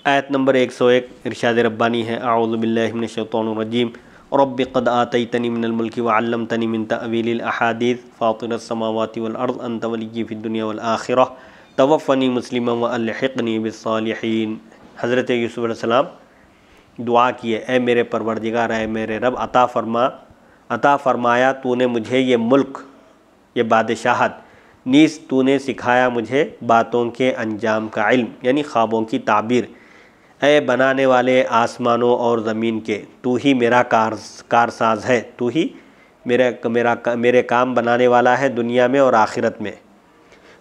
आयत नंबर 101 इरशाद रब्बानी है, अऊज़ु बिल्लाहि मिनश शैतानिर रजीम, रब्बि क़द आतैतनी मिनल मुल्कि व अल्लमतनी मिन तअवीलिल अहादीस फ़ातिरस समावाति वल अर्ज़ अंत वलिय्यी फ़िद दुनिया वल आखिरह तवफ़्फ़नी मुस्लिमन व अल्हिक़नी बिस्सालिहीन। हज़रत यूसुफ़ अलैहिस्सलाम दुआ किए, ए मेरे परवरदिगार, ए मेरे रब, अता फ़रमाया तूने मुझे ये मुल्क, ये बादशाहत, नीस तूने सिखाया मुझे बातों के अंजाम का इल्म, यानी ख्वाबों की ताबीर। ऐ बनाने वाले आसमानों और ज़मीन के, तू ही मेरा कारसाज है, तू ही मेरे काम बनाने वाला है दुनिया में और आखिरत में।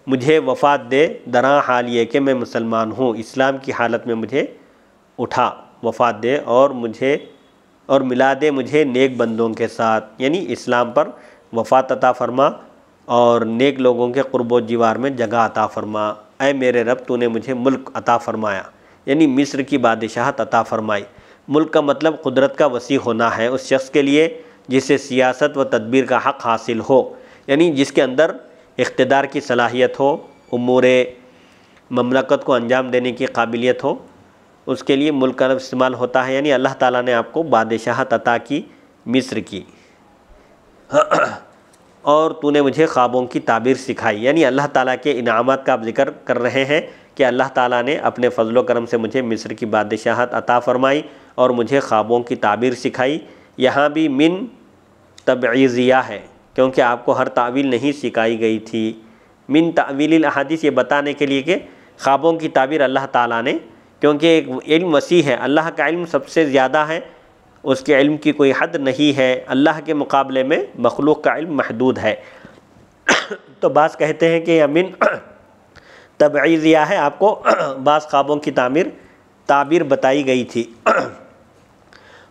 मुझे वफ़ात दे दरा हाल ये कि मैं मुसलमान हूँ, इस्लाम की हालत में मुझे उठा, वफ़ात दे और मिला दे मुझे नेक बंदों के साथ, यानी इस्लाम पर वफ़ात अता फ़रमा और नेक लोगों के क़ुर्बो जिवार में जगह अता फ़रमा। ऐ मेरे रब, तूने मुझे मुल्क अता फ़रमाया, यानी मिस्र की बादशाहत अता फ़रमाई। मुल्क का मतलब कुदरत का वसी होना है उस शख्स के लिए जिसे सियासत व तदबीर का हक़ हासिल हो, यानी जिसके अंदर इख्तिदार की सलाहियत हो, उम्ूरे ममलकत को अंजाम देने की काबिलियत हो, उसके लिए मुल्क का इस्तेमाल होता है। यानी अल्लाह ताला ने आपको बादशाहत अता की मिस्र की और तूने मुझे ख्वाबों की ताबीर सिखाई, यानी अल्लाह ताला के इनामात का आप जिक्र कर रहे हैं कि अल्लाह ताला ने अपने फ़ज़ल व करम से मुझे मिस्र की बादशाहत अता फ़रमाई और मुझे ख्वाबों की ताबीर सिखाई। यहाँ भी मिन तबईज़िया है क्योंकि आपको हर तावील नहीं सिखाई गई थी। मिन तावीलिल अहादीस ये बताने के लिए कि ख्वाबों की ताबीर अल्लाह ताला ने, क्योंकि एक इल्म वसी है, अल्लाह का इल्म सबसे ज़्यादा है, उसके इल्म की कोई हद नहीं है, अल्लाह के मुकाबले में मखलूक का इल्म महदूद है। तो बास कहते हैं कि यह मिन तबईज़िया है, आपको बास ख्वाबों की ताबीर बताई गई थी।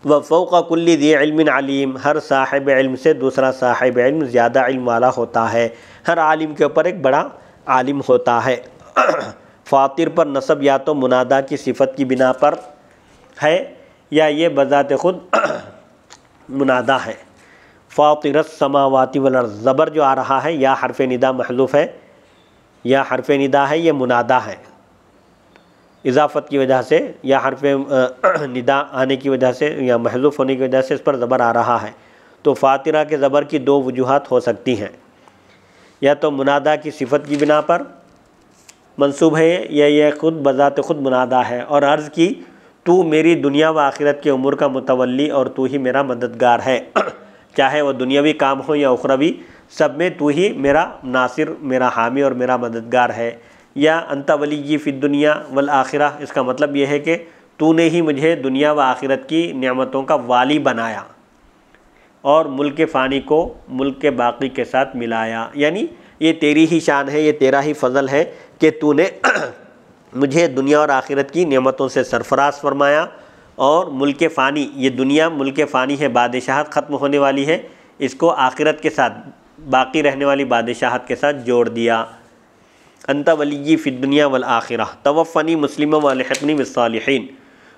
व फ़ौक़ कुल्ली ज़ी इल्मिन अलीम, हर साहिब इल्म से दूसरा साहिब इल्म ज़्यादा इल्म वाला होता है, हर आलिम के ऊपर एक बड़ा आलिम होता है। फ़ातिर पर नसब या तो मुनादा की सिफत की बिना पर है या ये बज़ात ख़ुद मुनादा है। फ़ातिरस समावाति वल अर्ज़, ज़बर जो आ रहा है या हरफ़ निदा महज़ूफ़ है, या हरफ़ निदा है, ये मुनादा है, इजाफ़त की वजह से या हरफ़ निदा आने की वजह से या महज़ूफ़ होने की वजह से इस पर ज़बर आ रहा है। तो फ़ातिरा के ज़बर की दो वजूहात हो सकती हैं, या तो मुनादा की सिफत की बिना पर मंसूब है या यह ख़ुद बज़ात ख़ुद मुनादा है, और अर्ज़ की तू मेरी दुनिया व आखिरत के उमूर का मुतवल्ली और तू ही मेरा मददगार है, चाहे वह दुनियावी काम हो या उखरवी, सब में तू ही मेरा नासिर, मेरा हामी और मेरा मददगार है। या अंत वलिय्यी फ़िद दुनिया वल आखिरह, इसका मतलब यह है कि तूने ही मुझे दुनिया व आखिरत की नेमतों का वाली बनाया और मुल्क फ़ानी को मुल्क के बाकी के साथ मिलाया, यानी ये तेरी ही शान है, ये तेरा ही फ़ज़ल है कि तूने मुझे दुनिया और आखिरत की नेमतों से सरफराज फरमाया और मुल्क फ़ानी, ये दुनिया मुल्क फ़ानी है, बादशाहत ख़त्म होने वाली है, इसको आखिरत के साथ, बाकी रहने वाली बादशाहत के साथ जोड़ दिया। अंत वलिय्यी फ़िद दुनिया वल आखिरह तवफ़्फ़नी मुस्लिमन व अल्हिक़नी बिस्सालिहीन,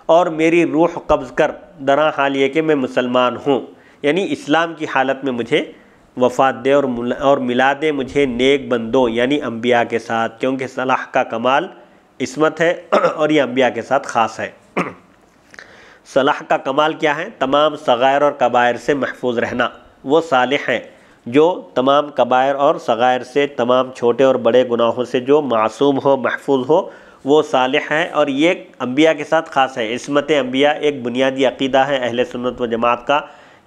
और मेरी रूह कब्ज़ कर दरा हाल ये कि मैं मुसलमान हूँ, यानी इस्लाम की हालत में मुझे वफ़ात दे और मिला दे मुझे नेक बंदों यानी अम्बिया के साथ, क्योंकि सलाह का कमाल इस्मत है और ये अम्बिया के साथ ख़ास है। सलाह का कमाल क्या है? तमाम सगायर और कबायर से महफूज रहना। वो सालिह हैं जो तमाम कबायर और सगायर से, तमाम छोटे और बड़े गुनाहों से जो मासूम हो, महफूज हो, वो सालिह है, और ये अम्बिया के साथ ख़ास है। इस्मत अम्बिया एक बुनियादी अक़ीदा है अहले सुन्नत व जमात का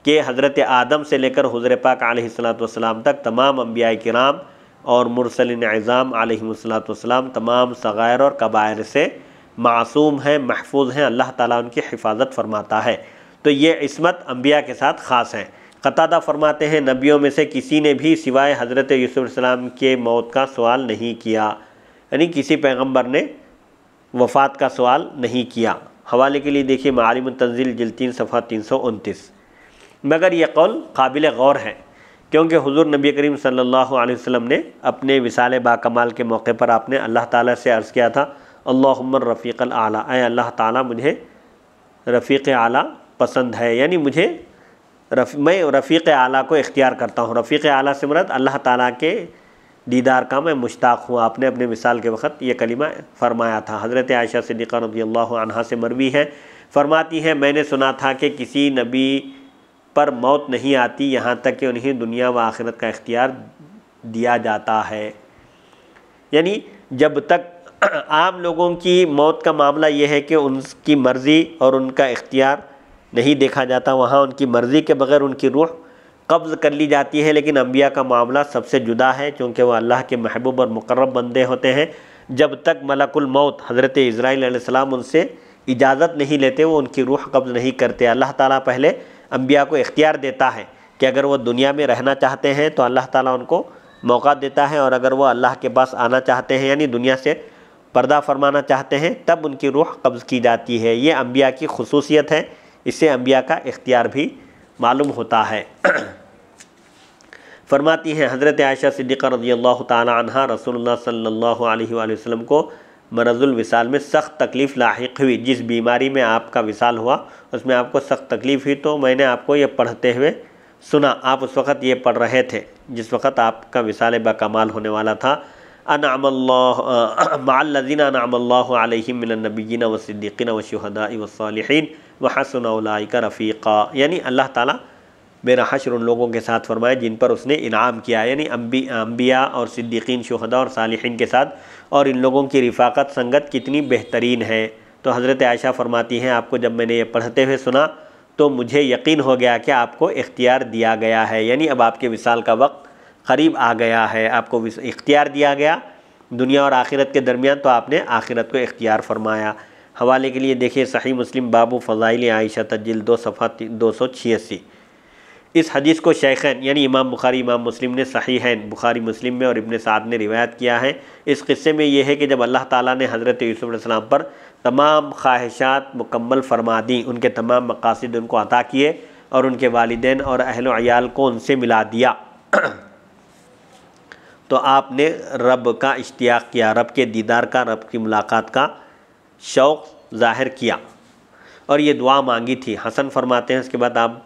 कि हज़रत आदम से लेकर हुज़ूर पाक अलैहिस्सलातु वस्सलाम तक तमाम अम्बिया किराम और मुरसलीन इज़ाम अलैहिमुस्सलातु वस्सलाम तमाम सगायर और कबायर से मासूम हैं, महफूज हैं, अल्लाह ताला उनकी हिफाजत फरमाता है। तो ये इस्मत अम्बिया के साथ ख़ास है। क़तादा फरमाते हैं नबियों में से किसी ने भी सिवाय हज़रत यूसुफ़ अलैहिस्सलाम के मौत का सवाल नहीं किया, यानी किसी पैगम्बर ने वफ़ात का सवाल नहीं किया। हवाले के लिए देखिए मालिम तंज़ील जिल्द 3 सफ़हा 329। मगर यह कौल काबिल गौर है क्योंकि हुज़ूर नबी करीम सल्लल्लाहु अलैहि वसल्लम ने अपने विसाल बाकमाल के मौके पर आपने अल्लाह ताला से अर्ज़ किया था, अल्लाहुम्मा रफ़ीक़ल आला, ऐ अल्लाह ताला मुझे रफ़ीक़ आला पसंद है, यानी मुझे मैं रफ़ीक़ आला को इख्तियार करता हूँ। रफ़ीक़ आला से मुराद अल्लाह ताला के दीदार का मैं मुश्ताक़ हूँ। आपने अपने विसाल के वक़्त ये कलिमा फ़रमाया था। हज़रत आयशा सिद्दीक़ा रज़ियल्लाहु अन्हा से मरवी है, फ़रमाती हैं मैंने सुना था कि किसी नबी पर मौत नहीं आती यहाँ तक कि उन्हें दुनिया व आखिरत का इख्तियार दिया जाता है। यानी जब तक आम लोगों की मौत का मामला ये है कि उनकी मर्ज़ी और उनका इख्तियार नहीं देखा जाता, वहाँ उनकी मर्ज़ी के बग़ैर उनकी रूह कब्ज़ कर ली जाती है। लेकिन अम्बिया का मामला सबसे जुदा है, क्योंकि वह अल्लाह के महबूब और मुक़र्रब बंदे होते हैं। जब तक मलकुल मौत हज़रत इज़राइल अलैहिस्सलाम उनसे इजाज़त नहीं लेते, वो उनकी रूह कब्ज़ नहीं करते। अल्लाह ताला पहले अम्बिया को इख्तियार देता है कि अगर वो दुनिया में रहना चाहते हैं तो अल्लाह ताला उनको मौका देता है, और अगर वो अल्लाह के पास आना चाहते हैं यानी दुनिया से पर्दा फरमाना चाहते हैं तब उनकी रूह कब्ज़ की जाती है। ये अम्बिया की खुसूसियत है, इससे अम्बिया का इख्तियार भी मालूम होता है। फरमाती हैं हज़रत आयशा सिद्दीक़ा रज़ियल्लाहु ताला अन्हा, रसूलुल्लाह सल्लल्लाहु अलैहि वसल्लम को मरज़ुल विसाल में सख्त तकलीफ़ लाहिक़ हुई। जिस बीमारी में आपका विसाल हुआ उसमें आपको सख्त तकलीफ़ हुई, तो मैंने आपको ये पढ़ते हुए सुना। आप उस वक़्त ये पढ़ रहे थे जिस वक़्त आपका विसाल बाकमाल होने वाला था। अनअमल्लाहु मअल्लज़ीना अनअमल्लाहु अलैहिम मिनन नबिय्यीन व सिद्दीक़ीन व शुहदाኢ व सालिहीन व हसुन उलाइका रफ़ीक़ा। यानी अल्लाह ताला मेरा हश्र उन लोगों के साथ फरमाए जिन पर उसने इनाम किया, यानी अम्बिया और सिद्दीक़ीन, शुहदा और सालिहीन के साथ, और इन लोगों की रिफ़ाक़त संगत कितनी बेहतरीन है। तो हज़रत आयशा फरमाती हैं आपको जब मैंने ये पढ़ते हुए सुना तो मुझे यकीन हो गया कि आपको इख्तियार दिया गया है, यानी अब आपके विसाल का वक्त क़रीब आ गया है, आपको इख्तियार दिया गया दुनिया और आखिरत के दरमियान, तो आपने आखिरत को इख्तियार फरमाया। हवाले के लिए देखिए सही मुस्लिम बाबू फ़ज़ाइल आयशा जिल्द 2 सफ़ा 286। इस हदीस को शेखैन यानी इमाम बुखारी इमाम मुस्लिम ने सहीहैन बुखारी मुस्लिम में और इब्न साद ने रिवायत किया है। इस क़िस्से में यह है कि जब अल्लाह ताला ने हज़रत यूसुफ़ अलैहिस्सलाम पर तमाम ख्वाहिशात मुकम्मल फरमा दी, उनके तमाम मक़ासिद उनको अता किए और उनके वालिदैन और अहल व अयाल को उनसे मिला दिया, तो आपने रब का इश्तियाक़ किया, रब के दीदार का, रब की मुलाकात का शौक़ ज़ाहिर किया और ये दुआ मांगी थी। हसन फरमाते हैं इसके बाद आप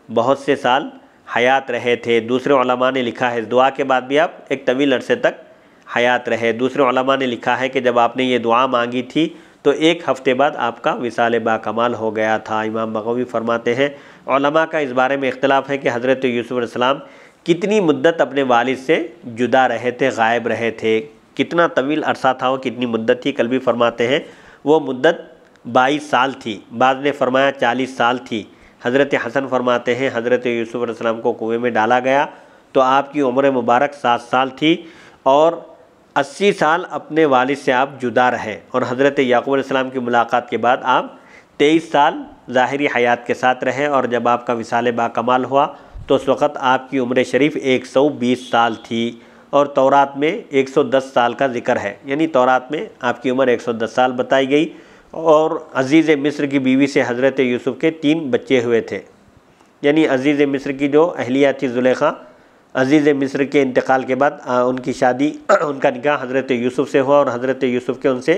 बहुत से साल हयात रहे थे। दूसरे उलमा ने लिखा है इस दुआ के बाद भी आप एक तवील अरसे तक हयात रहे। दूसरे उलमा ने लिखा है कि जब आपने ये दुआ मांगी थी तो 1 हफ़्ते बाद आपका विसाल बाकमाल हो गया था। इमाम बग़वी फरमाते हैं उलमा का इस बारे में इख्तिलाफ़ है कि हज़रत यूसुफ़ अलैहिस्सलाम कितनी मुद्दत अपने वालिद से जुदा रहे थे, गायब रहे थे, कितना तवील अरसा था वो, कितनी मुद्दत थी। कल भी फरमाते हैं वो मुद्दत 22 साल थी, बाद ने फरमाया 40 साल थी। हज़रत हसन फरमाते हैं हज़रत यूसुफ़ अलैहिस्सलाम को कुएं में डाला गया तो आपकी उम्र मुबारक 7 साल थी और 80 साल अपने वालिद से आप जुदा रहे, और हज़रत याक़ूब अलैहिस्सलाम की मुलाकात के बाद आप 23 साल ज़ाहिरी हयात के साथ रहे, और जब आपका विसाल बाकमाल हुआ तो उस वक़्त आपकी उम्र शरीफ 120 साल थी। और तौरात में 110 साल का ज़िक्र है, यानी तौरात में आपकी उम्र 110 साल बताई गई। और अज़ीज़ मिस्र की बीवी से हज़रत यूसुफ़ के 3 बच्चे हुए थे, यानी अज़ीज़ मिस्र की जो अहलिया थी ज़ुलेखा, अज़ीज़ मिस्र के इंतकाल के बाद उनकी शादी उनका निकाह हज़रत यूसुफ़ से हुआ, और हज़रत यूसुफ़ के उनसे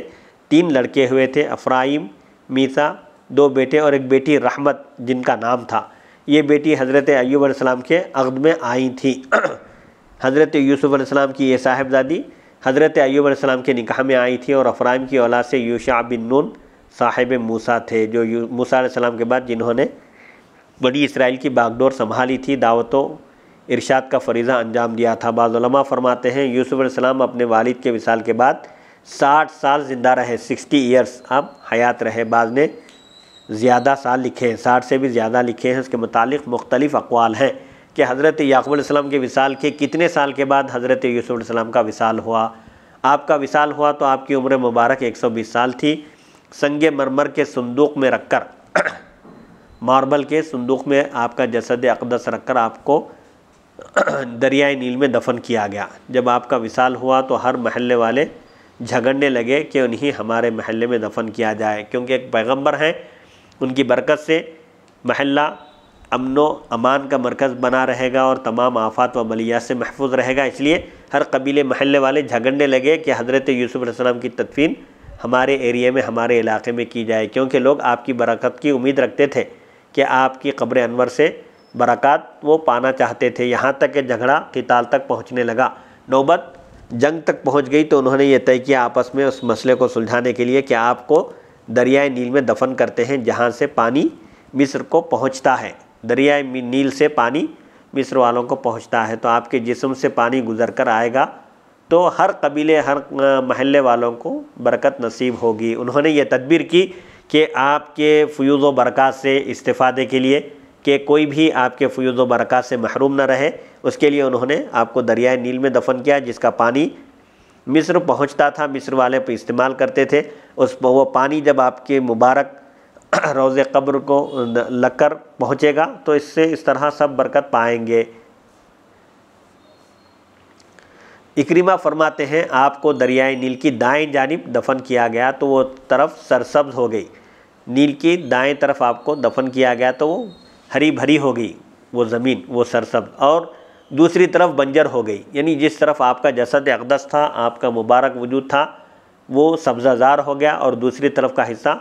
3 लड़के हुए थे, अफ़राइम, मीसा, 2 बेटे और एक बेटी रहमत जिनका नाम था। ये बेटी हज़रत अय्यूब अलैहिस्सलाम के अक़द में आई थी। हज़रत यूसुफ़ अलैहिस्सलाम की ये साहिबजादी हज़रत अय्यूब अलैहिस्सलाम के निकाह में आई थी, और अफ़राइम की औलाद से यूशा बिन नून साहिब मूसा थे, जो मूसा अलैहिस्सलाम के बाद जिन्होंने बनी इसराइल की बागडोर संभाली थी, दावतो इरशाद का फ़रीज़ा अंजाम दिया था। बाज़ उलमा फरमाते हैं यूसुफ़ अलैहिस्सलाम अपने वालिद के विसाल के बाद 60 साल ज़िंदा रहे, 60 ईयर्स अब हयात रहे। बाज़ ने ज़्यादा साल लिखे हैं, 60 से भी ज़्यादा लिखे हैं। इसके मुतालिक मुख्तलिफ़ अक़वाल हैं कि हज़रत याक़ूब अलैहिस्सलाम के विसाल के कितने साल के बाद हज़रत यूसुफ़ अलैहिस्सलाम का विसाल हुआ। आपका विसाल हुआ तो आपकी उम्र मुबारक 120 साल थी। संगे मरमर के संदूक में रखकर मार्बल के संदूक में आपका जसद अक़दस रखकर आपको दरियाए नील में दफन किया गया। जब आपका विसाल हुआ तो हर महल्ले वाले झगड़ने लगे कि उन्हें हमारे महल्ले में दफन किया जाए, क्योंकि एक पैगंबर हैं, उनकी बरकत से महल्ला अमनो अमान का मरकज़ बना रहेगा और तमाम आफात व बलियात से महफूज रहेगा। इसलिए हर कबीले महल्ले वाले झगड़ने लगे कि हज़रत यूसुफ़ अलैहिस्सलाम की तदफीन हमारे एरिया में, हमारे इलाके में की जाए, क्योंकि लोग आपकी बरकत की उम्मीद रखते थे कि आपकी क़ब्र अनवर से बरक़ात वो पाना चाहते थे। यहाँ तक कि झगड़ा क़िताल तक पहुँचने लगा। नौबत जंग तक पहुंच गई तो उन्होंने ये तय किया आपस में उस मसले को सुलझाने के लिए कि आपको दरियाए नील में दफन करते हैं जहाँ से पानी मिस्र को पहुँचता है। दरियाए नील से पानी मिस्र वालों को पहुँचता है, तो आपके जिस्म से पानी गुजर कर आएगा तो हर कबीले हर महल्ले वालों को बरकत नसीब होगी। उन्होंने ये तदबीर की कि आपके फ़यूज़ व बरक़ात से इस्तिफ़ादे के लिए कि कोई भी आपके फ़यूज़ व बरक़ात से महरूम न रहे, उसके लिए उन्होंने आपको दरियाए नील में दफन किया जिसका पानी मिस्र पहुंचता था, मिस्र वाले पे इस्तेमाल करते थे। वो पानी जब आपके मुबारक रोज़े क़ब्र को लगकर पहुँचेगा तो इससे इस तरह सब बरकत पाएंगे। इक्रिमा फरमाते हैं आपको दरियाए नील की दाएं जानिब दफन किया गया तो वो तरफ सरसब्ज़ हो गई। नील की दाएं तरफ आपको दफन किया गया तो वो हरी भरी हो गई वो ज़मीन, वो सरसब्ज़, और दूसरी तरफ बंजर हो गई। यानी जिस तरफ आपका जसद अक़दस था, आपका मुबारक वजूद था, वो सब्ज़ाज़ार हो गया और दूसरी तरफ का हिस्सा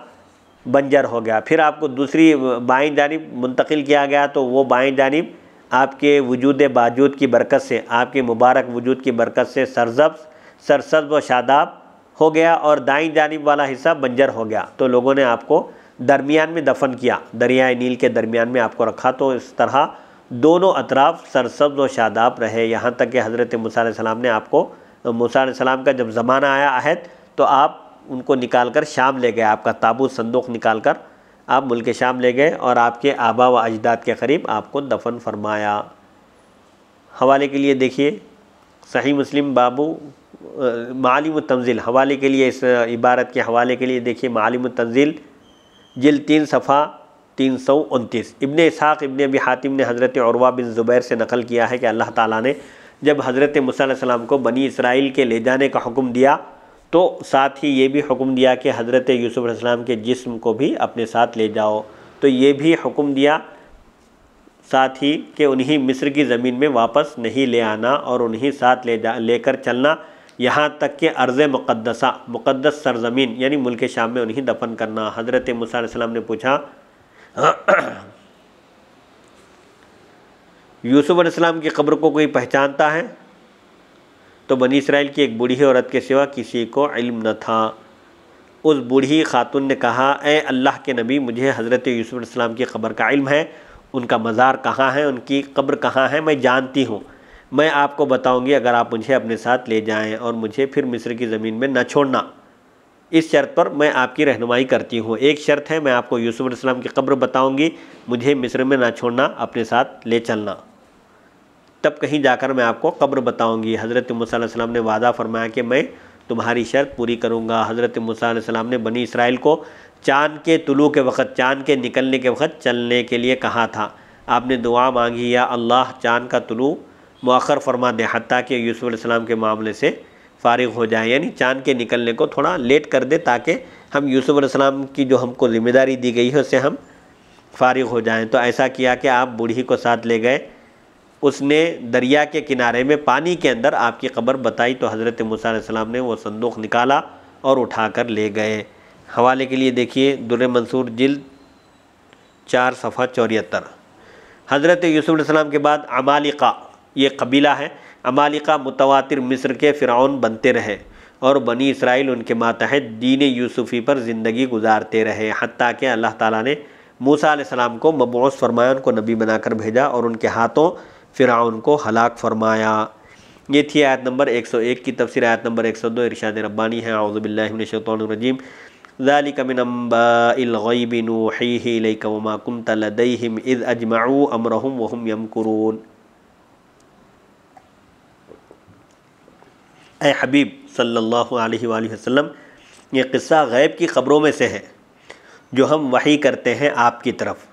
बंजर हो गया। फिर आपको दूसरी बाएं जानिब मुंतकिल किया गया तो वो बाएं जानिब आपके वजूद बाजूद की बरकत से, आपके मुबारक वजूद की बरकत से सरसब्ज़ व शादाब हो गया और दाईं जानिब वाला हिस्सा बंजर हो गया। तो लोगों ने आपको दरमियान में दफन किया, दरियाए नील के दरमियान में आपको रखा, तो इस तरह दोनों अतराफ़ सरसब्ज़ व शादाब रहे। यहाँ तक कि हज़रत मूसा अलैहिस्सलाम ने आपको, मूसा अलैहिस्सलाम का जब ज़माना आया अहद, तो आप उनको निकाल कर शाम ले गए, आपका ताबूत संदूक निकाल कर आप मुल्क शाम ले गए और आपके आबा व अजदाद के करीब आपको दफन फरमाया। हवाले के लिए देखिए सही मुस्लिम बाबू मालिम तंज़ील, हवाले के लिए इस इबारत के हवाले के लिए देखिए मालिम तंज़ील जिल्द 3 सफ़ा 329। इब्ने इसहाक़ इब्ने अबी हातिम ने हज़रत उरवा बिन ज़ुबैर से नकल किया है कि अल्लाह ताला ने जब हज़रत मूसा अलैहिस्सलाम को बनी इसराइल के ले जाने का हुक्म दिया तो साथ ही ये भी हुक्म दिया कि हज़रत यूसुफ़ अलैहिस्सलाम के जिस्म को भी अपने साथ ले जाओ। तो ये भी हुक्म दिया साथ ही कि उन्हीं मिस्र की ज़मीन में वापस नहीं ले आना और उन्हीं साथ लेकर चलना, यहाँ तक कि अर्ज़ मुक़द्दस सरज़मीन यानी मुल्क शाम में उन्हीं दफन करना। हज़रत मूसा अलैहिस्सलाम ने पूछा यूसुफ़ अलैहिस्सलाम की कब्र को कोई पहचानता है? तो बनी इसराइल की एक बूढ़ी औरत के सिवा किसी को इल्म न था। उस बूढ़ी खातून ने कहा, ए अल्लाह के नबी, मुझे हज़रत यूसुफ़ अलैहिस्सलाम की कब्र का इल्म है, उनका मज़ार कहाँ है, उनकी कब्र कहाँ है, मैं जानती हूँ। मैं आपको बताऊँगी अगर आप मुझे अपने साथ ले जाएँ और मुझे फिर मिस्र की ज़मीन में न छोड़ना। इस शर्त पर मैं आपकी रहनुमाई करती हूँ। एक शर्त है, मैं आपको यूसुफ़ अलैहिस्सलाम की कब्र बताऊँगी, मुझे मिस्र में न छोड़ना, अपने साथ ले चलना, तब कहीं जाकर मैं आपको कब्र बताऊंगी। हज़रत मूसा अलैहिस्सलाम ने वादा फरमाया कि मैं तुम्हारी शर्त पूरी करूंगा। हज़रत मूसा अलैहिस्सलाम ने बनी इसराइल को चाँद के तुलू के वक़्त, चाँद के निकलने के वक़्त चलने के लिए कहा था। आपने दुआ मांगी, या अल्लाह चाँद का तुलू मुअख्खर फरमा दे हत्ता कि यूसुफ़ अलैहिस्सलाम के मामले से फ़ारिग हो जाए, यानी चाँद के निकलने को थोड़ा लेट कर दे ताकि हम यूसुफ़ अलैहिस्सलाम की जो हमको ज़िम्मेदारी दी गई है उससे हम फ़ारिग हो जाएँ। तो ऐसा किया कि आप बूढ़ी को साथ ले गए, उसने दरिया के किनारे में पानी के अंदर आपकी कब्र बताई तो हज़रत मूसा अलैहिस्सलाम ने वो संदूक निकाला और उठाकर ले गए। हवाले के लिए देखिए दुर्र मंसूर जिल्द 4 सफ़ा 74। हज़रत यूसुफ़ अलैहिस्सलाम के बाद अमालिका, ये कबीला है, अमालिका मुतवातिर मिस्र के फ़िरऔन बनते रहे और बनी इसराइल उनके मातहत दीन यूसुफ़ी पर ज़िंदगी गुजारते रहे, हत्ता कि अल्लाह ताला ने मूसा अलैहिस्सलाम को मबऊस फरमाया, उनको नबी बनाकर भेजा और उनके हाथों फ़िरऔन को हलाक फरमाया। ये थी आयत नंबर 101 की तफसीर। आयत नंबर 102 इरशाद रब्बानी है, औज़ु बिल्लाहि मिनश शैतानिर रजीम, ज़ालिका मिन अंबाइल ग़ैबि नूहीही इलैका वमा कुन्त लदैहिम इज़ अजमऊ अमरहुम व हुम यमकुरून। ए हबीब सल्लल्लाहु अलैहि वसल्लम, ये क़िस्सा गैब की ख़बरों में से है जो हम वही करते हैं आपकी तरफ।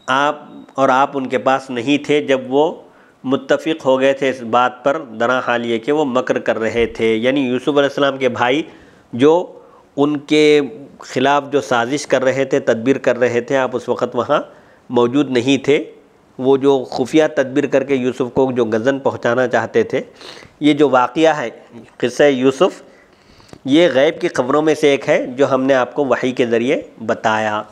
आप उनके पास नहीं थे जब वो मुत्तफ़िक़ हो गए थे इस बात पर, दरा हाल ये कि वो मकर कर रहे थे, यानी यूसुफ़ अलैहिस्सलाम के भाई जो उनके ख़िलाफ़ जो साजिश कर रहे थे, तदबीर कर रहे थे, आप उस वक़्त वहाँ मौजूद नहीं थे। वो जो खुफिया तदबीर करके यूसुफ़ को जो गज़न पहुँचाना चाहते थे, ये जो वाक़या है क़िस्सा यूसुफ़, ये गैब की ख़बरों में से एक है जो हमने आपको वही के ज़रिए बताया।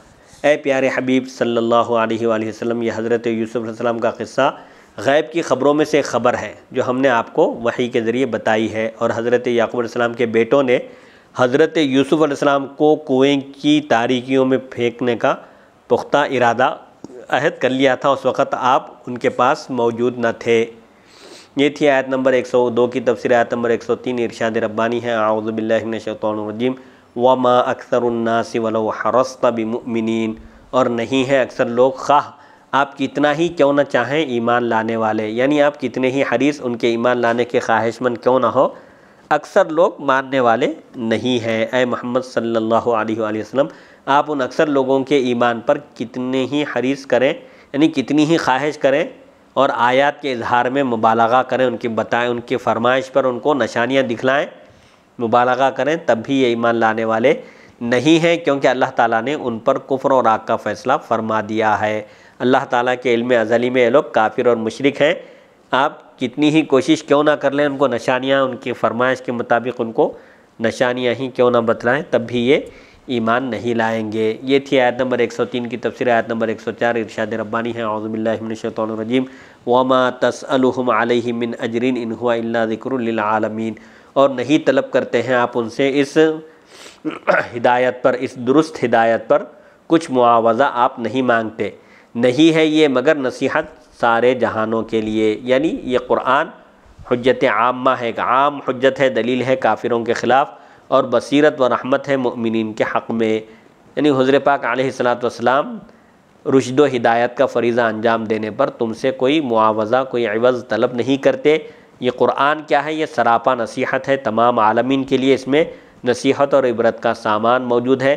ए प्यारे हबीब सल्लल्लाहु अलैहि वसल्लम, ये हज़रत यूसुफ़ अलैहिस्सलाम का क़िस्सा गैब की ख़बरों में से एक ख़बर है जो हमने आपको वही के ज़रिए बताई है। और हज़रत याक़ूब अलैहिस्सलाम के बेटों ने हज़रत यूसुफ़ अलैहिस्सलाम को कुएं की तारीकियों में फेंकने का पुख्ता इरादा अहद कर लिया था। उस वक़्त आप उनके पास मौजूद न थे। ये थी आयत नंबर 102 की तफसीर। आयत नंबर 103 इरशाद रब्बानी है, आऊज़ु बिल्लाहि मिनश शैतानिर रजीम, वमा अक्सरुन्नासि वलौ हरस्त बिमुमिनीन, और नहीं है अक्सर लोग खाह आप कितना ही क्यों न चाहें ईमान लाने वाले, यानी आप कितने ही हरीस उनके ईमान लाने के ख्वाहिशमंद क्यों ना हो, अक्सर लोग मानने वाले नहीं हैं। ऐ मोहम्मद सल्लल्लाहु अलैहि वसल्लम, आप उन अक्सर लोगों के ईमान पर कितने ही हरीस करें, यानी कितनी ही ख्वाहिश करें और आयात के इजहार में मुबालगा करें, उनकी बताएं, उनकी फरमाइश पर उनको निशानियाँ दिखलाएं, मुबालगा करें, तब भी ये ईमान लाने वाले नहीं हैं, क्योंकि अल्लाह ताला ने उन पर कुफ्र और आग का फ़ैसला फ़रमा दिया है। अल्लाह ताला के इल्म अज़ली में ये लोग काफिर और मुशरिक हैं। आप कितनी ही कोशिश क्यों ना कर लें, उनको निशानियाँ उनकी फरमाइश के मुताबिक उनको निशानियाँ ही क्यों ना बतलाएं, तब भी ये ईमान नहीं लाएंगे। ये थी आयत नंबर 103 की तफसीर। आयत नंबर 104 इरशाद रब्बानी है, औज़ु बिल्लाहि मिनश शैतानिर रजीम, वमा तसअलुहुम अलैहि मिन अजरिन इन हुवा इल्ला ज़िक्रुल लिल आलमीन, और नहीं तलब करते हैं आप उनसे इस हिदायत पर, इस दुरुस्त हिदायत पर कुछ मुआवज़ा आप नहीं मांगते, नहीं है ये मगर नसीहत सारे जहानों के लिए। यानी ये कुरान हुज्जत आम्मा है, आम हुज्जत है, दलील है काफिरों के ख़िलाफ़, और बसीरत व रहमत है मुमिनीन के हक़ में। यानी हुज़ूर पाक अलैहिस्सलातु वस्सलाम रुश्द व हिदायत का फ़रीज़ा अंजाम देने पर तुमसे कोई मुआवज़ा, कोई इवज़ तलब नहीं करते। ये कुरान क्या है, ये सरापा नसीहत है तमाम आलमीन के लिए। इसमें नसीहत और इबरत का सामान मौजूद है।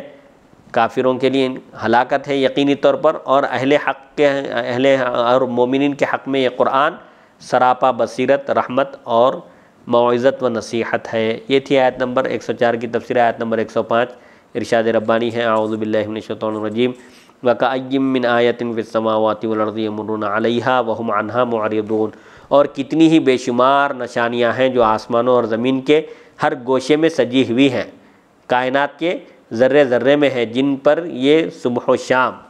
काफिरों के लिए हलाकत है यकीनी तौर पर, और अहले हक़ के, अहले और मोमिनीन के हक़ में ये कुरान सरापा बसीरत, रहमत और मौइज़त व नसीहत है। ये थी आयत नंबर 104 की तफसीर। आयत नंबर 105 इरशाद रब्बानी है, आऊज़ु बिल्लाहि मिनश शैतानिर रजीम, वकअय्यिम मिन आयतिन फिस समावाति वल अर्ज़ि यमुर्रूना अलैहा व हुम अन्हा मुअरिदून, और कितनी ही बेशुमार निशानियाँ हैं जो आसमानों और ज़मीन के हर गोशे में सजी हुई हैं, कायनात के ज़र्रे ज़र्रे में है, जिन पर ये सुबह व शाम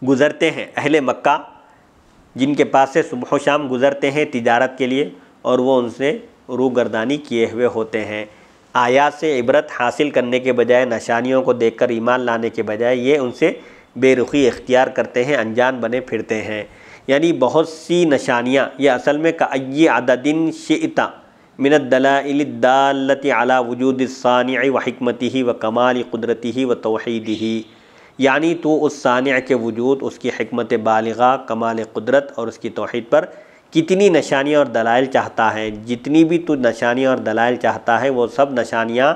गुज़रते हैं। अहले मक्का जिनके पास से सुबह व शाम गुज़रते हैं तिजारत के लिए, और वो उनसे रूगर्दानी किए हुए होते हैं। आयात से इबरत हासिल करने के बजाय, निशानियों को देखकर ईमान लाने के बजाय, ये उनसे बेरुखी इख्तियार करते हैं, अनजान बने फिरते हैं। यानी बहुत सी निशानियाँ, ये असल में कअय्यि अददिन शिअता मिनद दलाइल दाल्लति अला वजूदिस सानिअ व हिकमतिही व कमाल कुदरतिही व तौहीदिही, यानी तो उस सानिअ के वजूद, उसकी हिकमत बालिगा, कमाल कुदरत और उसकी तौहीद पर कितनी निशानियाँ और दलाइल चाहता है। जितनी भी तू निशानियाँ और दलाइल चाहता है, वो सब निशानियाँ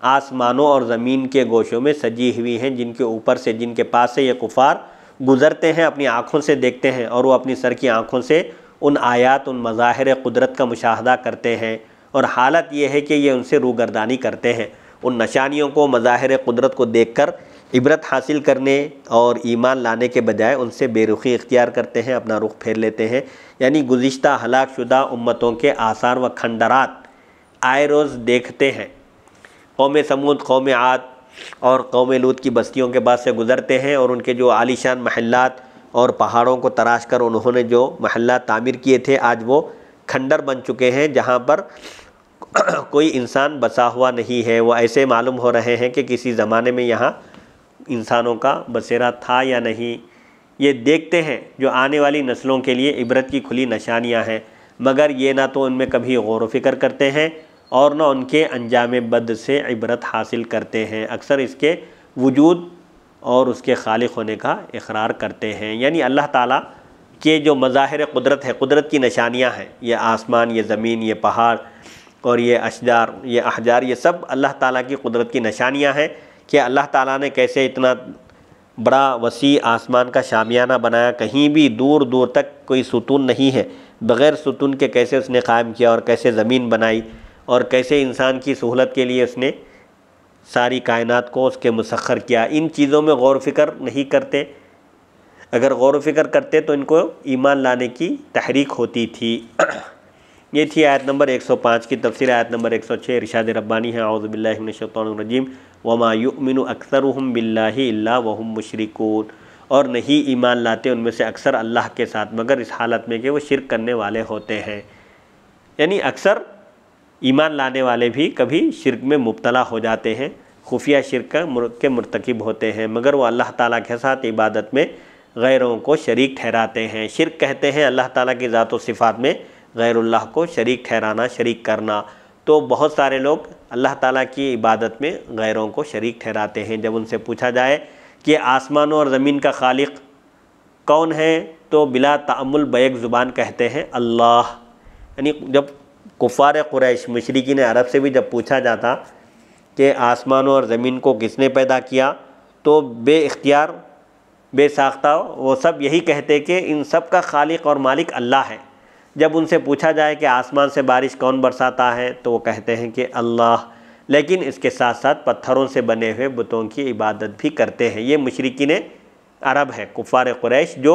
आसमानों और ज़मीन के गोशों में सजी हुई हैं, जिनके ऊपर से, जिनके पास से ये कुफ़ार गुज़रते हैं, अपनी आँखों से देखते हैं, और वो अपनी सर की आँखों से उन आयात, उन मज़ाहिर कुदरत का मुशाहदा करते हैं। और हालत ये है कि ये उनसे रूगर्दानी करते हैं। उन निशानियों को, मज़ाहिर कुदरत को देखकर इबरत हासिल करने और ईमान लाने के बजाय उनसे बेरुखी इख्तियार करते हैं, अपना रुख फेर लेते हैं। यानी गुज़िश्ता हलाक शुदा उम्मतों के आसार व खंडरात आए रोज़ देखते हैं। कौम समूद, कौम आद और कौम लूत की बस्तियों के बाद से गुज़रते हैं, और उनके जो आलीशान महल्लात और पहाड़ों को तराश कर उन्होंने जो महल्लात तामीर किए थे, आज वो खंडर बन चुके हैं, जहाँ पर कोई इंसान बसा हुआ नहीं है। वो ऐसे मालूम हो रहे हैं कि किसी ज़माने में यहाँ इंसानों का बसेरा था या नहीं। ये देखते हैं जो आने वाली नस्लों के लिए इबरत की खुली निशानियाँ हैं, मगर ये ना तो उनमें कभी गौर व फिक्र करते हैं और न उनके अंजाम बद से इबरत हासिल करते हैं। अक्सर इसके वजूद और उसके खालिक होने का इकरार करते हैं। यानी अल्लाह ताला के जो मज़ाहिर कुदरत है, कुदरत की निशानियाँ हैं, ये आसमान, ये ज़मीन, ये पहाड़ और ये अशजार, ये अहजार, ये सब अल्लाह ताला की कुदरत की निशानियाँ हैं कि अल्लाह ताला ने कैसे इतना बड़ा वसी आसमान का शामियाना बनाया। कहीं भी दूर दूर तक कोई सुतून नहीं है, बग़ैर सुतून के कैसे उसने क़ायम किया, और कैसे ज़मीन बनाई, और कैसे इंसान की सहूलत के लिए उसने सारी कायनात को उसके मुसख्खर किया। इन चीज़ों में गौर फ़िक्र नहीं करते। अगर गौर फ़िक्र करते तो इनको ईमान लाने की तहरीक होती थी। ये थी आयत नंबर 105 की तफसीर। आयत नंबर 106 इरशाद रब्बानी है, औज़ु बिल्लाहि मिनश शैतानिर रजीम, वमा युमिनु अक्सरुहुम बिल्लाहि इल्ला वहुम मुशरिकून, और नहीं ईमान लाते उनमें से अक्सर अल्लाह के साथ, मगर इस हालत में कि वो शिर्क करने वाले होते हैं। यानी अक्सर ईमान लाने वाले भी कभी शिर्क में मुब्तला हो जाते हैं, खुफिया शिर्क के मुर्तकिब होते हैं, मगर वो अल्लाह ताला के साथ इबादत में गैरों को शरीक ठहराते हैं। शिर्क कहते हैं अल्लाह ताला की ज़ात व सिफ़ात में गैरुल्लाह को शरीक ठहराना, शरीक करना। तो बहुत सारे लोग अल्लाह ताला की इबादत में गैरों को शरीक ठहराते हैं। जब उनसे पूछा जाए कि आसमानों और ज़मीन का खालिक कौन है, तो बिला तअम्मुल बैक ज़ुबान कहते हैं अल्लाह। यानी जब कुफ़ार कुरैश मुशरिकीन अरब से भी जब पूछा जाता कि आसमानों और ज़मीन को किसने पैदा किया, तो बेइख्तियार बेसाख्ता वो सब यही कहते कि इन सब का खालिक और मालिक अल्लाह है। जब उनसे पूछा जाए कि आसमान से बारिश कौन बरसाता है, तो वो कहते हैं कि अल्लाह। लेकिन इसके साथ साथ पत्थरों से बने हुए बुतों की इबादत भी करते हैं। ये मुशरिकीन अरब है, कुफ़ार कुरैश, जो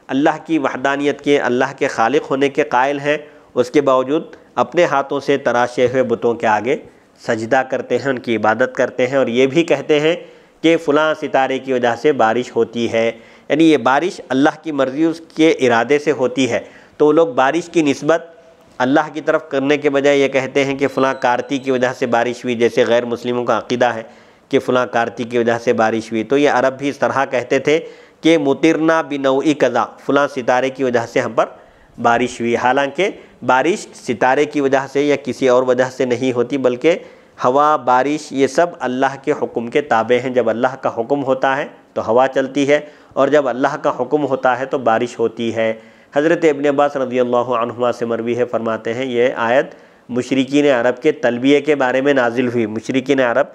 अल्लाह की वहदानियत के, अल्लाह के खालिक होने के कायल हैं, उसके बावजूद अपने हाथों से तराशे हुए बुतों के आगे सजदा करते हैं, उनकी इबादत करते हैं। और ये भी कहते हैं कि फ़लाँ सितारे की वजह से बारिश होती है। यानी ये बारिश अल्लाह की मर्ज़ी, उसके इरादे से होती है। तो वो लोग बारिश की निस्बत अल्लाह की तरफ करने के बजाय ये कहते हैं कि फ़लाँ कारती की वजह से बारिश हुई, जैसे गैर मुस्लिमों का अक़ीदा है कि फ़लाँ कारती की वजह से बारिश हुई। तो ये अरब भी इस तरह कहते थे कि मुतिरना बिनौई कज़ा, फ़लाँ सितारे की वजह से हम पर बारिश हुई। हालांकि बारिश सितारे की वजह से या किसी और वजह से नहीं होती, बल्कि हवा, बारिश, ये सब अल्लाह के हुक्म के ताबे हैं। जब अल्लाह का हुक्म होता है तो हवा चलती है, और जब अल्लाह का हुक्म होता है तो बारिश होती है। हज़रत इब्न अब्बास रज़ियल्लाहु अन्हुमा से मरवी है, फरमाते हैं ये आयत मुशरिकीन अरब के तलबिये के बारे में नाजिल हुई। मुशरिकीन अरब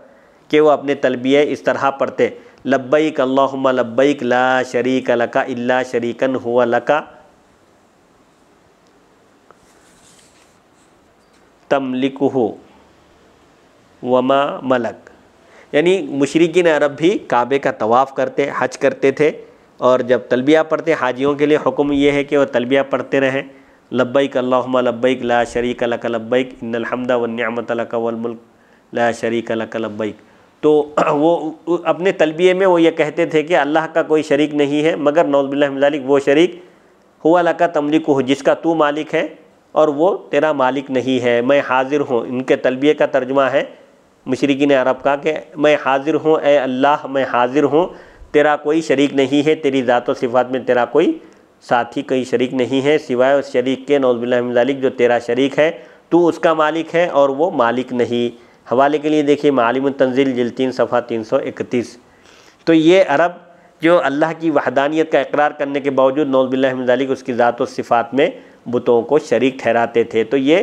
के वो अपने तलबिये इस तरह पढ़ते, लब्बैक अल्लाहुम्मा लब्बैक ला शरीक लका इल्ला शरीकन हुवा लका तमलिकुहु वमा मलक। यानी मुशरिकीन अरब भी काबे का तवाफ़ करते, हज करते थे, और जब तलबिया पढ़ते, हाजियों के लिए हुक्म ये है कि वह तलबिया पढ़ते रहें, लब्बैक अल्लाहुम्मा लब्बैक ला शरीक लक लब्बैक इन्नल हम्दा वन निअमत लक वल मुल्क ला शरीक लक लब्बैक। तो वो अपने तलबिये में वो ये कहते थे कि अल्लाह का कोई शरीक नहीं है, मगर नौज़ बिल्लाहि मिन ज़ालिक वो शरीक हुआ लका तमलिकुहु, जिसका तू मालिक है और वो तेरा मालिक नहीं है। मैं हाजिर हूँ, इनके तलबिये का तर्जुमा है मुशरिकीन अरब का कि मैं हाजिर हूँ, ए अल्लाह मैं हाजिर हूँ, तेरा कोई शरीक नहीं है, तेरी ज़ात व सिफ़ात में तेरा कोई साथी, कोई शरीक नहीं है सिवाय उस शरीक के, नौज़ बिल्लाहि मिन ज़ालिक, जो तेरा शरीक है, तू उसका मालिक है और वो मालिक नहीं। हवाले के लिए देखिए मालिमुत तंज़ील जिल्द 3 सफ़हा 331। तो ये अरब जो अल्लाह की वहदानियत का इकरार करने के बावजूद नौज़ बिल्लाहि मिन ज़ालिक उसकी ज़ात व सिफ़ात में बुतों को शरीक ठहराते थे। तो ये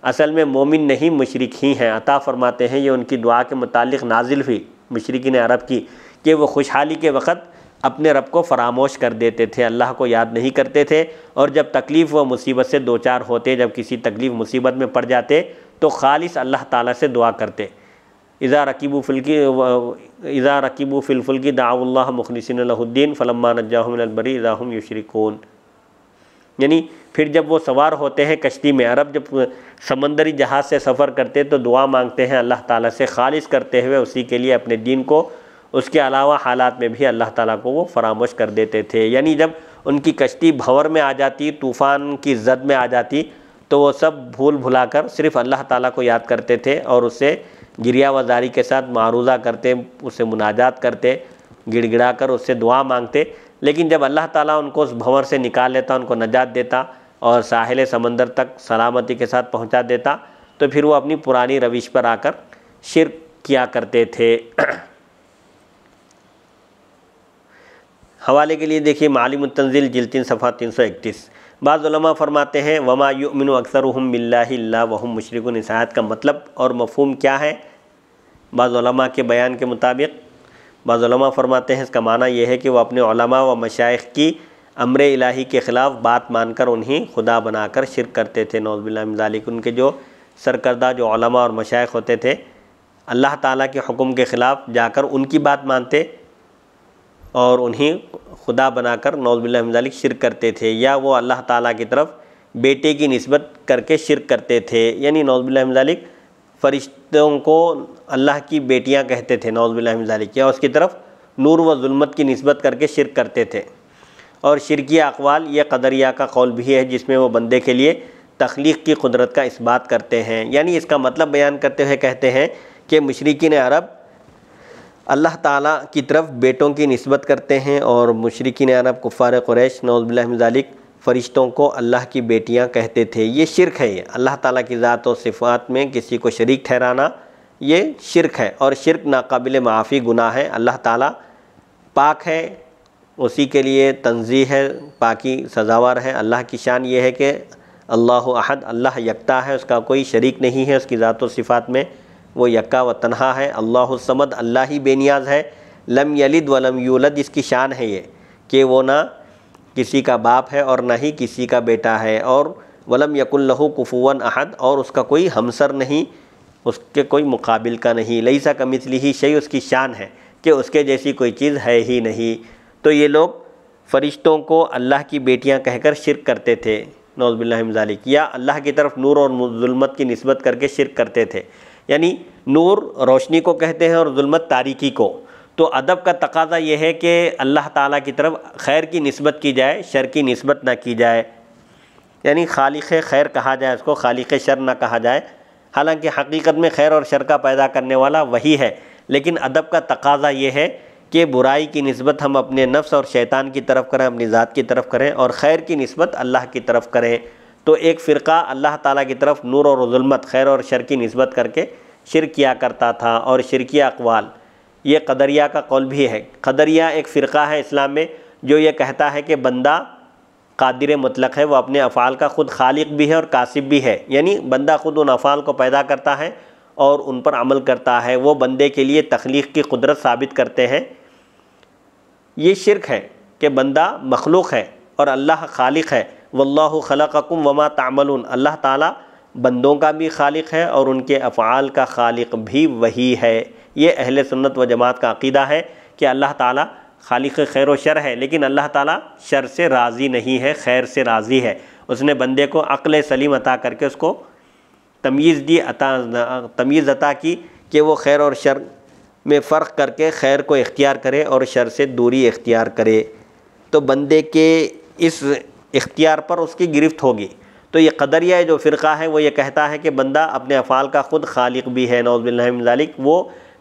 असल में मोमिन नहीं, मुशरिक ही हैं। अता फ़रमाते हैं ये उनकी दुआ के मुतालिक नाजिल हुई मुशरिकीन अरब की, कि वो खुशहाली के वक़्त अपने रब को फरामोश कर देते थे, अल्लाह को याद नहीं करते थे, और जब तकलीफ़ व मुसीबत से दो चार होते, जब किसी तकलीफ़ मुसीबत में पड़ जाते, तो खालिस अल्लाह ताला से दुआ करते। इज़ा रकीबू फ़िल-फ़ुल्की दाउल्लाह मुख़लिसीन लहुद्दीन फ़लम्मा नज्जाहुम मिनल बर्रि इज़ा हुम युशरिकून। यानी फिर जब वो सवार होते हैं कश्ती में, अरब जब समंदरी जहाज़ से सफ़र करते तो दुआ मांगते हैं अल्लाह ताला से, खालिस करते हुए उसी के लिए अपने दीन को। उसके अलावा हालात में भी अल्लाह ताला को वो फरामोश कर देते थे। यानी जब उनकी कश्ती भंवर में आ जाती, तूफ़ान की ज़द में आ जाती, तो वो सब भूल भुलाकर सिर्फ़ अल्लाह ताला को याद करते थे और उससे गिरिया वज़ारी के साथ मारूज़ा करते, उससे मुनाजात करते, गिड़गिड़ा कर उससे दुआ मांगते। लेकिन जब अल्लाह ताला उनको उस भंवर से निकाल लेता, उनको नजात देता और साहिल समंदर तक सलामती के साथ पहुंचा देता, तो फिर वो अपनी पुरानी रविश पर आकर शिर्क किया करते थे। हवाले के लिए देखिए मालिमुत तंज़ील जिल्द 3 सफ़हा 331। बाज़ उलमा फरमाते हैं वमा युमिनु अक्सरुहुम बिल्लाहि इल्ला वहुम मुशरिकून। इस आयत का मतलब और मफ़हूम क्या है? बाज़ उलमा के बयान के मुताबिक बाज़ उलमा फरमाते हैं इसका माना यह है कि वह अपने उलमा व मशाइख़ की अम्र इलाही के ख़िलाफ़ बात मानकर उन्हें खुदा बनाकर शिर्क करते थे। नौज़ बिल्लाहि मिन ज़ालिक। उनके जो सरकर्दा जो उलमा और मशाइख़ होते थे, अल्लाह ताला के हुक्म के ख़िलाफ़ जाकर उनकी बात मानते और उन्हें खुदा बनाकर नौज़ बिल्लाहि मिन ज़ालिक शिर्क करते थे, या वो अल्लाह ताला की तरफ बेटे की निस्बत करके शिर्क करते थे। यानी नौज़ बिल्लाहि मिन ज़ालिक फ़रिश्तों को अल्लाह की बेटियां कहते थे, नौज़ बिल्लाहि मिन ज़ालिक, या उसकी तरफ नूर व जुल्मत की निस्बत करके शिरक करते थे। और शिरकी अक़वाल ये क़दरिया का कौल भी है जिसमें वो बंदे के लिए तख्लीक़ की कुदरत का इस्बात करते हैं। यानी इसका मतलब बयान करते हुए कहते हैं कि मुशरिकीन अरब अल्लाह ताला की तरफ बेटों की निस्बत करते हैं और मुशरिकीन अरब कुफ़ार कुरैश नऊज़ बिल्लाहि मिन ज़ालिक फ़रिश्तों को अल्लाह की बेटियां कहते थे। ये शिरक है। ये अल्लाह ताला की ज़ात और सिफ़ात में किसी को शरीक ठहराना ये शिरक है और शिरक नाकाबिल माफ़ी गुनाह है। अल्लाह ताला पाक है, उसी के लिए तंज़ीह है, पाकी सज़ावार है। अल्लाह की शान ये है कि अल्लाहु अहद, अल्लाह यकता है, उसका कोई शरीक नहीं है उसकी ज़ात और सिफ़ात में, वो यक्का व तन्हा है। अल्लाहु समद, अल्लाह ही बेनियाज़ है। लम यलिद वलम यूलद, इसकी शान है ये कि वो ना किसी का बाप है और ना ही किसी का बेटा है। और वलम यकुन लहू कुफुवन अहद, और उसका कोई हमसर नहीं, उसके कोई मुकाबिल का नहीं। लैसा कमिस्लिही शै, उसकी शान है कि उसके जैसी कोई चीज़ है ही नहीं। तो ये लोग फ़रिश्तों को अल्लाह की बेटियां कहकर शिरक करते थे नऊज़ बिल्लाहि मिन ज़ालिक, या अल्लाह की तरफ नूर और जुल्मत की निस्बत करके शिरक करते थे। यानी नूर रोशनी को कहते हैं और जुल्मत तारीकी को। तो अदब का तकाज़ा ये है कि अल्लाह ताला की तरफ खैर की निस्बत की जाए, शर की निस्बत ना की जाए। यानी खालिक़ खैर कहा जाए उसको, खालिक़ शर ना कहा जाए। हालांकि हकीकत में खैर और शर का पैदा करने वाला वही है, लेकिन अदब का तकाज़ा ये है कि बुराई की निस्बत हम अपने नफ्स और शैतान की तरफ करें, अपनी ज़ात की तरफ करें, और खैर की निस्बत अल्लाह की तरफ करें। तो एक फ़िरका अल्लाह ताला की तरफ नूर और जुल्मत, खैर और शर की निस्बत करके शिरक किया करता था। और शिरकी अक़वाल ये क़दरिया का कौल भी है। क़दरिया एक फ़िरका है इस्लाम में जो ये कहता है कि बंदा कादिर मुतलक है, वो अपने अफ़ाल का ख़ुद खालिक भी है और कासिब भी है। यानी बंदा ख़ुद उन अफ़ाल को पैदा करता है और उन पर अमल करता है। वो बंदे के लिए तख्लीक़ की कुदरत साबित करते हैं। ये शिरक है कि बंदा मखलूक है और अल्लाह खालिक है। वल्लाहु खलक़कुम वमा तामलून, अल्लाह ताला बंदों का भी खालिक है और उनके अफ़आल का खालिक भी वही है। ये अहले सुन्नत व जमात का अक़ीदा है कि अल्लाह ताला खालिक खैर व शर है, लेकिन अल्लाह ताला शर से राज़ी नहीं है, खैर से राज़ी है। उसने बंदे को अक़ल सलीम अता करके उसको तमीज़ अता की कि वो खैर और शर में फ़र्क करके खैर को इख्तियार करे और शर से दूरी इख्तियार करे। तो बंदे के इस इख्तियार पर उसकी गिरफ्त होगी। तो ये क़दरिया जो फ़िरक़ा है वो ये कहता है कि बंदा अपने अफ़ाल का ख़ुद खालिक भी है नऊज़ बिल्लाहि मिन ज़ालिक। वो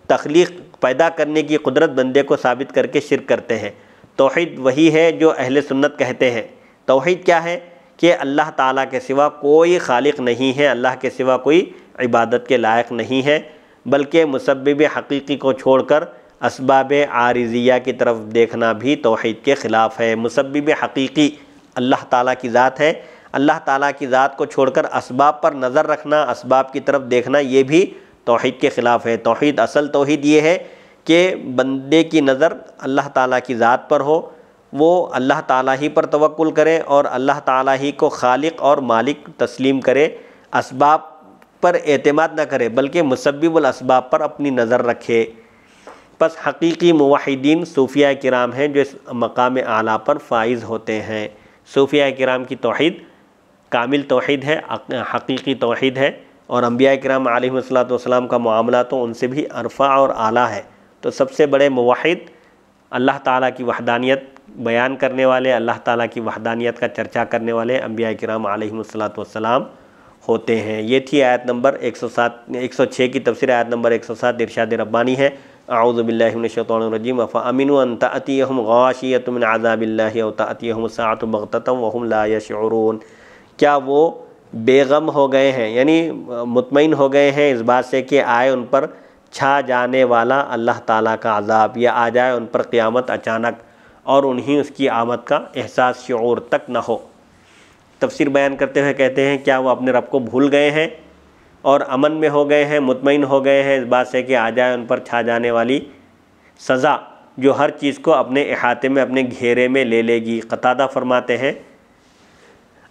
तख्लीक़ पैदा करने की कुदरत बंदे को साबित करके शिरक करते हैं। तौहीद वही है जो अहले सुन्नत कहते हैं। तौहीद क्या है कि अल्लाह ताला के सिवा कोई खालिक नहीं है, अल्लाह के सिवा कोई इबादत के लायक नहीं है, बल्कि मुसब्बिब हकीकी को छोड़कर असबाब आरिज़िया की तरफ देखना भी तौहीद के ख़िलाफ़ है। मुसब्बिब हकीकी अल्लाह ताला की ज़ात है, अल्लाह ताला की ज़ात को छोड़कर असबाब पर नज़र रखना, असबाब की तरफ देखना, ये भी तौहीद के ख़िलाफ़ है। तौहीद, असल तौहीद ये है कि बंदे की नज़र अल्लाह ताला की ज़ात पर हो, वो अल्लाह ताला ही पर तवक्कुल करे और अल्लाह ताला ही को खालिक और मालिक तस्लीम करे। असबाब पर एतमाद न करे बल्कि मुसब्बिबुल असबाब पर अपनी नज़र रखे। बस हकीकी मुवहिदीन सूफिया किराम हैं जो इस मकाम आला पर फाइज़ होते हैं। सूफिया किराम की तौहीद कामिल तौहीद है, हकीकी तौहीद है, और अंबिया किराम अलैहिमुस्सलातु वस्सलाम का मामला तो उनसे भी अरफ़ा और आला है। तो सबसे बड़े मुवहिद अल्लाह ताला की वहदानियत बयान करने वाले, अल्लाह ताला की वहदानियत का चर्चा करने वाले अंबिया किराम अलैहिमुस्सलातु वस्सलाम होते हैं। ये थी आयत नंबर 106 की तफसीर। आयत नंबर 107 इरशाद रब्बानी है, अऊज़ु बिल्लाहि मिनश शैतानिर रजीम, अफ़अमिनु अन तअतियहुम गाशियतुम मिन अज़ाबिल्लाहि औ तअतियहुम अस्साअतु बग़ततन व हुम ला यशऊरून। क्या वो बेगम हो गए हैं, यानी मुतमईन हो गए हैं इस बात से कि आए उन पर छा जाने वाला अल्लाह ताला का अज़ाब, या आ जाए उन पर क़यामत अचानक और उन्हीं उसकी आमद का एहसास शऊर तक न हो। तफसीर बयान करते हुए कहते हैं, क्या वो अपने रब को भूल गए हैं और अमन में हो गए हैं, मुतमईन हो गए हैं इस बात से कि आ जाए उन पर छा जाने वाली सज़ा जो हर चीज़ को अपने इहाते में, अपने घेरे में ले लेगी। क़तादा फरमाते हैं,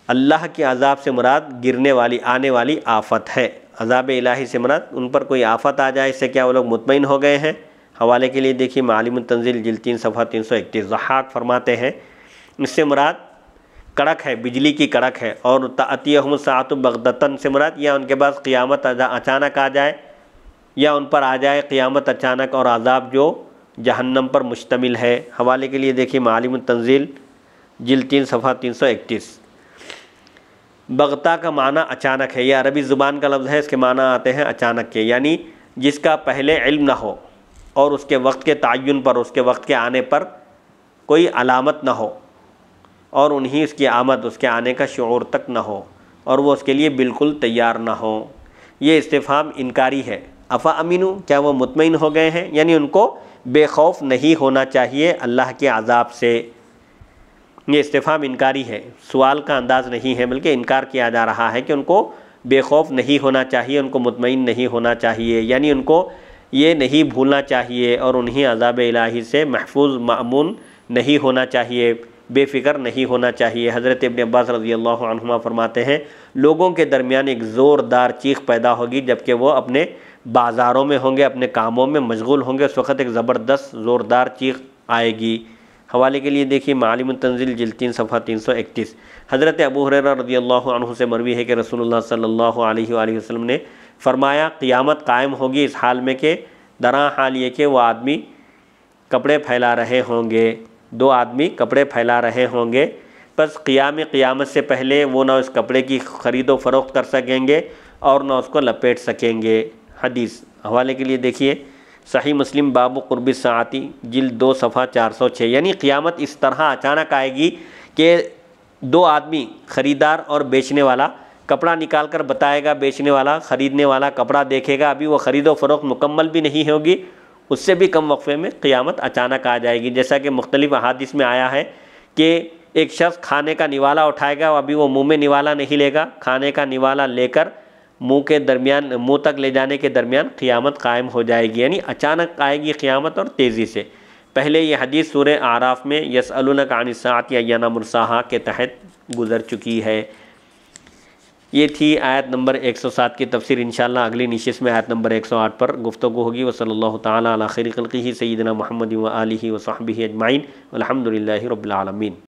अल्लाह के अज़ाब से मुराद गिरने वाली, आने वाली आफ़त है। अज़ाब इलाही से मुराद उन पर कोई आफ़त आ जाए, इससे क्या वो लोग मुतमईन हो गए हैं। हवाले के लिए देखिए मालिमुत तंज़ील जिल्द 3 सफ़हा 331। ज़हाक फरमाते हैं, इससे मुराद कड़क है, बिजली की कड़क है। और तअतियहुम अस्साअतु बग़ततन से मुराद या उनके पास क़यामत अचानक आ जाए, या उन पर आ जाए क़यामत अचानक और अज़ाब जो जहन्नम पर मुश्तमिल है। हवाले के लिए देखिए मालिम तंजील जिल्द 3 सफ़ा 331। बग़ता का माना अचानक है, यह अरबी ज़ुबान का लफ्ज़ है, इसके माना आते हैं अचानक के, यानी जिसका पहले इल्म ना हो और उसके वक्त के तयन पर, उसके वक्त के आने पर कोई अलामत ना हो और उन्हीं उसकी आमद, उसके आने का शऊर तक ना हो और वो उसके लिए बिल्कुल तैयार ना हो। ये इस्तिफ़हाम इनकारी है। अफ़ा अमीनु, क्या वो मुतमईन हो गए हैं, यानी उनको बेखौफ नहीं होना चाहिए अल्लाह के अज़ाब से। ये इस्तिफ़हाम इनकारी है, सवाल का अंदाज़ नहीं है, बल्कि इनकार किया जा रहा है कि उनको बेखौफ नहीं होना चाहिए, उनको मुतमईन नहीं होना चाहिए, यानी उनको ये नहीं भूलना चाहिए और उन्हीं अज़ाब इलाही से महफूज मामून नहीं होना चाहिए, बेफ़िक्र नहीं होना चाहिए। हज़रत इब्न अब्बास रज़ियल्लाहु अन्हुमा फरमाते हैं, लोगों के दरमियान एक ज़ोरदार चीख पैदा होगी जबकि वो अपने बाज़ारों में होंगे, अपने कामों में मशगूल होंगे, उस वक़्त एक ज़बरदस्त ज़ोरदार चीख आएगी। हवाले के लिए देखिए मालिम तंजील जिल्द 3 सफ़ा 331। हज़रत अबू हुरैरा रज़ियल्लाहु अन्हु से मरवी है कि रसूलुल्लाह सल्लल्लाहु अलैहि वसल्लम ने फ़रमाया, क़ियामत कायम होगी इस हाल में कि दरा हाल ये कि वो आदमी कपड़े फैला रहे होंगे, दो आदमी कपड़े फैला रहे होंगे, बस क़ियामत से पहले वो ना उस कपड़े की ख़रीदो फ़रोख्त कर सकेंगे और ना उसको लपेट सकेंगे। हदीस हवाले के लिए देखिए सही मुस्लिम बाबू क़ुर्बी साअती जिल्द 2 सफ़ा 406। यानी क़ियामत इस तरह अचानक आएगी कि दो आदमी, ख़रीदार और बेचने वाला, कपड़ा निकाल कर बताएगा, बेचने वाला, ख़रीदने वाला कपड़ा देखेगा, अभी वो ख़रीदो फ़रोख्त मुकम्मल भी नहीं होगी, उससे भी कम वक्फे में क़ियामत अचानक आ जाएगी। जैसा कि मुख्तलिफ़ अहादीस में आया है कि एक शख्स खाने का निवाला उठाएगा, अभी वो मुँह में निवाला नहीं लेगा, खाने का निवाला लेकर मुँह तक ले जाने के दरमियान क़ियामत कायम हो जाएगी, यानी अचानक आएगी क़ियामत और तेज़ी से। पहले ये हदीस सूरह आराफ में यसअलूनका अनिस्साअति अय्याना मुर्साहा के तहत गुज़र चुकी है। ये थी आयत नंबर 107 की तफसीर। इंशाअल्लाह अगली निशिस्त में आयत नंबर 108 पर गुफ्तगू होगी। व सल्लल्लाहु तआला अला खैरि खल्क़िही सय्यिदिना मुहम्मद व आलिहि व सहबिही अजमाइन। अल्हम्दुलिल्लाहि रब्बिल आलमीन।